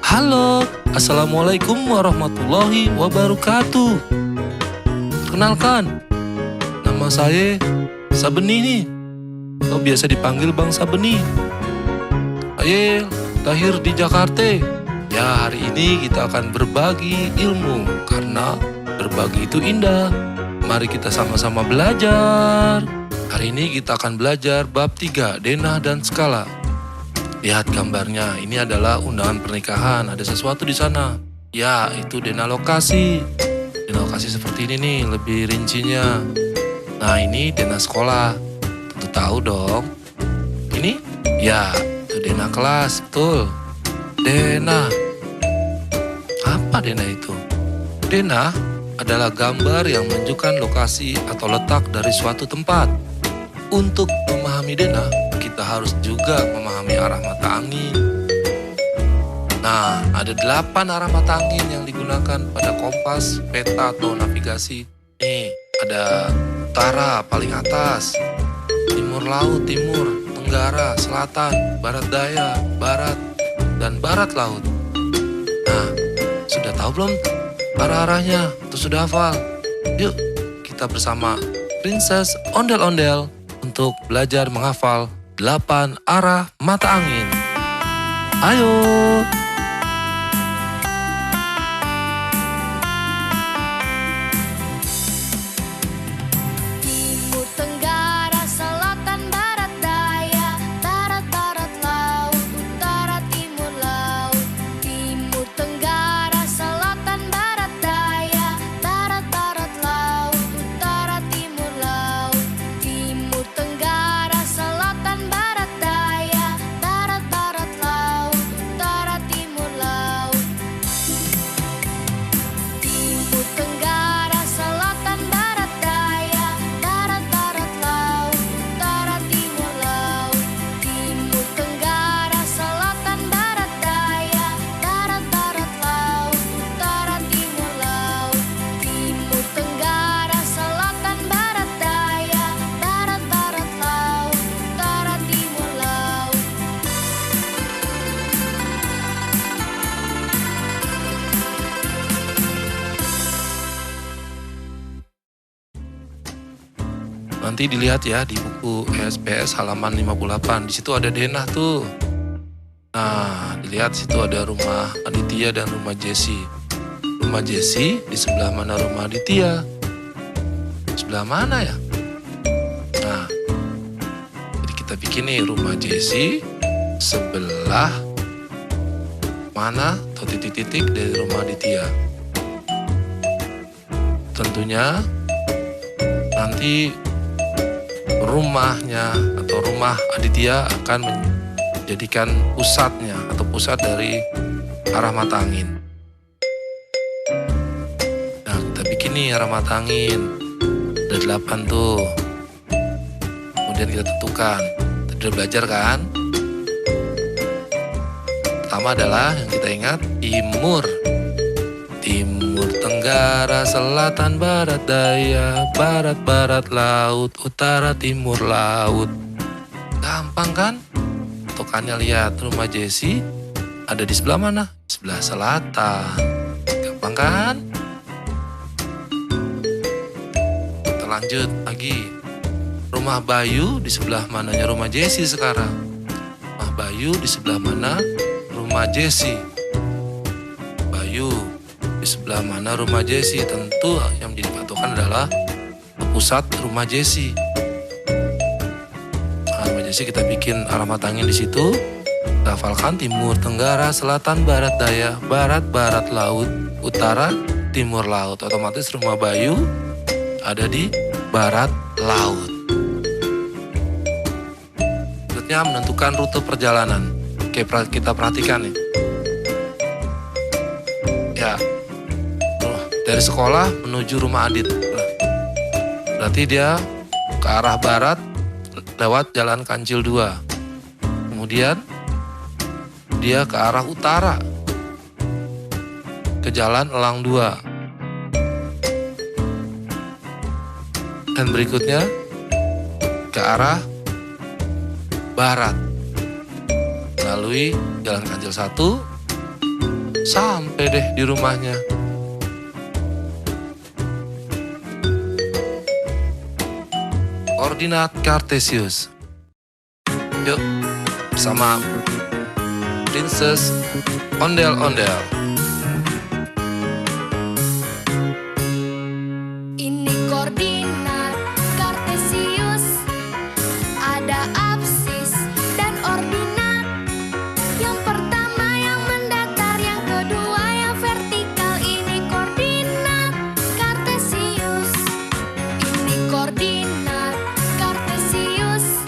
Halo, Assalamualaikum warahmatullahi wabarakatuh. Kenalkan, nama saya Sabeni nih. Atau biasa dipanggil Bang Sabeni. Saya lahir di Jakarta. Ya, hari ini kita akan berbagi ilmu karena berbagi itu indah. Mari kita sama-sama belajar. Hari ini kita akan belajar bab 3, denah dan skala. Lihat gambarnya, ini adalah undangan pernikahan. Ada sesuatu di sana. Ya, itu denah lokasi. Denah lokasi seperti ini nih, lebih rincinya. Nah, ini denah sekolah. Tentu tahu dong. Ini, ya, itu denah kelas, betul. Denah. Apa denah itu? Denah adalah gambar yang menunjukkan lokasi atau letak dari suatu tempat. Untuk memahami denah, kita harus juga memahami arah mata angin. Nah, ada 8 arah mata angin yang digunakan pada kompas, peta, atau navigasi. Nih, ada utara paling atas, timur laut, timur, tenggara, selatan, barat daya, barat, dan barat laut. Nah, sudah tahu belum arah-arahnya? Atau sudah hafal? Yuk, kita bersama Princess Ondel-Ondel untuk belajar menghafal 8 arah mata angin. Ayo! Timur, tenggara, selatan, barat, daya, barat, barat, laut, utara, timur, laut. Timur, tenggara, selatan, barat, daya, barat, barat, laut, utara, timur, laut. Timur, tenggara, selatan, barat, daya, barat, barat, laut, utara, timur, laut. Timur, tenggara, selatan, barat, daya, barat, barat, laut, utara, timur, laut. Timur, tenggara, selatan, barat, daya, barat, barat, laut, utara, timur, laut. Timur, tenggara, selatan, barat, daya, barat, barat, laut, utara, timur, laut. Nanti dilihat ya di buku SPS halaman 58. Di situ ada denah tuh. Nah, dilihat situ ada rumah Aditya dan rumah Jesse. Rumah Jesse di sebelah mana rumah Aditya? Sebelah mana ya? Nah, jadi kita bikin nih rumah Jesse sebelah mana atau titik-titik dari rumah Aditya. Tentunya nanti rumahnya atau rumah Aditya akan menjadikan pusatnya atau pusat dari arah mata angin. Nah, kita bikin nih arah mata angin. Ada 8 tuh. Kemudian kita tentukan. Tadi udah belajar kan? Pertama adalah yang kita ingat timur. Timur, tenggara, selatan, barat, daya, barat, barat, laut, utara, timur, laut. Gampang kan? Tokannya lihat, rumah Jesse ada di sebelah mana? Sebelah selatan. Gampang kan? Kita lanjut lagi. Rumah Bayu di sebelah mananya rumah Jesse sekarang? Rumah Bayu di sebelah mana rumah Jesse? Bayu di sebelah mana rumah Jesse? Tentu yang menjadi patokan adalah pusat rumah Jesse. Nah, rumah Jesse kita bikin arah mata angin di situ. Kita hafalkan timur, tenggara, selatan, barat, daya, barat, barat, laut, utara, timur, laut. Otomatis rumah Bayu ada di barat laut. Berikutnya menentukan rute perjalanan. Oke, kita perhatikan nih. Ya, dari sekolah menuju rumah Adit. Berarti dia ke arah barat lewat jalan Kancil 2. Kemudian dia ke arah utara ke jalan Elang 2. Dan berikutnya ke arah barat. Melalui Jalan Kancil 1, sampai deh di rumahnya. Koordinat Kartesius. Yuk, bersama Princess Ondel-Ondel. Ini koordinat Kartesius, ada absis dan ordinat. Yang pertama yang mendatar, yang kedua yang vertikal. Ini koordinat Kartesius. Ini koordinat Kartesius,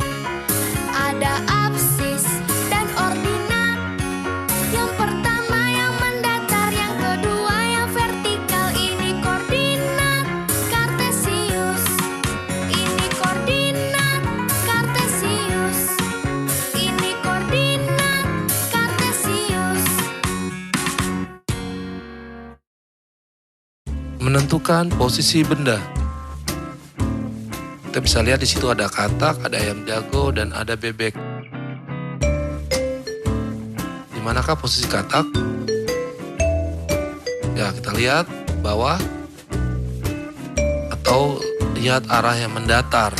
ada absis dan ordinat. Yang pertama yang mendatar, yang kedua yang vertikal. Ini koordinat Kartesius. Ini koordinat Kartesius. Ini koordinat Kartesius. Menentukan posisi benda. Kita bisa lihat di situ ada katak, ada ayam jago, dan ada bebek. Di manakah posisi katak? Ya, kita lihat bawah atau lihat arah yang mendatar.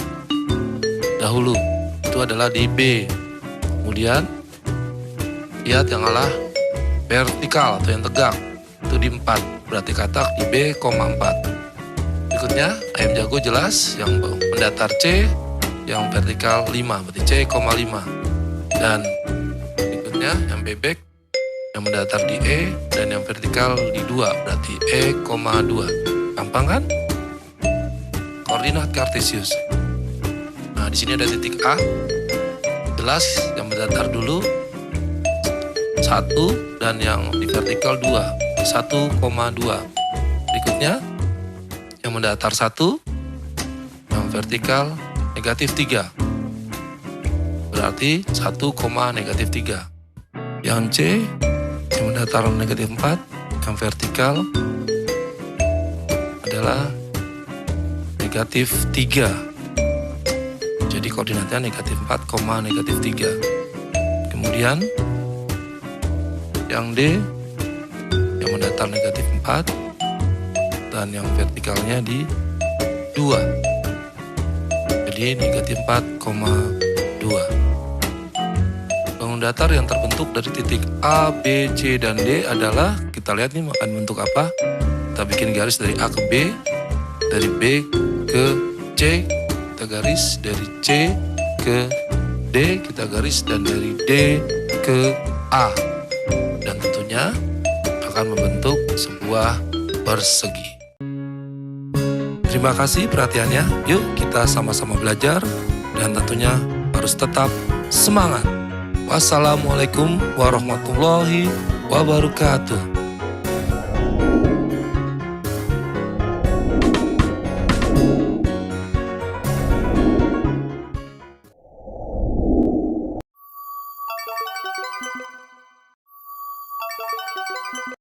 Dahulu itu adalah di B. Kemudian lihat yang arah vertikal atau yang tegak itu di 4. Berarti katak di B,4. Berikutnya ayam jago jelas yang mendatar C, yang vertikal 5, berarti C,5. Dan berikutnya yang bebek yang mendatar di E dan yang vertikal di 2, berarti E,2. Gampang kan? Koordinat Kartesius. Nah, di sini ada titik A. Jelas yang mendatar dulu 1 dan yang di vertikal 2, 1,2. Berikutnya yang mendatar 1, yang vertikal -3. Berarti 1,-3. Yang C yang mendatar -4, yang vertikal adalah -3. Jadi koordinatnya -4, -3. Kemudian yang D yang mendatar -4 dan yang vertikalnya di 2. Jadi -4,2. Bangun datar yang terbentuk dari titik A, B, C, dan D adalah, kita lihat nih akan bentuk apa. Kita bikin garis dari A ke B, dari B ke C, kita garis dari C ke D, kita garis, dan dari D ke A. Dan tentunya akan membentuk sebuah persegi. Terima kasih perhatiannya. Yuk kita sama-sama belajar dan tentunya harus tetap semangat. Wassalamualaikum warahmatullahi wabarakatuh.